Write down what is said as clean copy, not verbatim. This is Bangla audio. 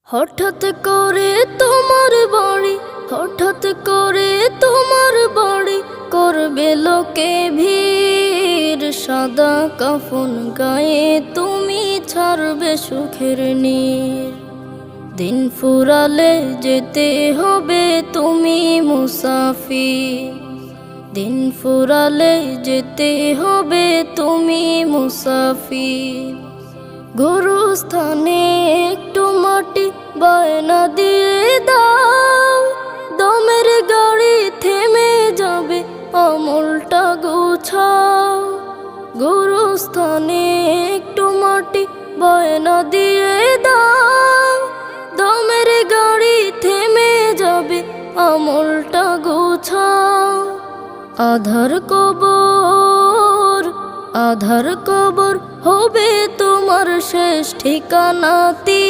হঠাৎ করে তোমার বাড়ি, হঠাৎ করে তোমার বাড়ি, করবে লোকে ভিড়। সাদা কাফন গায়ে তুমি ছাড়বে সুখের নীর। দিন ফুরালে যেতে হবে তুমি মুসাফির, দিন ফুরালে যেতে হবে তুমি মুসাফির। গুরুস্থানে একটু মাটি বায়না দিয়ে দাও, দমের গাড়ি থেমে যাবে আমলটা গুছাও। গুরুস্থানে একটু মাটি বায়না দিয়ে দাও, দমের গাড়ি থেমে যাবে আমলটা গুছাও। আধার কবর, আধার কবর হবে তোমার শেষ ঠিকানাতে।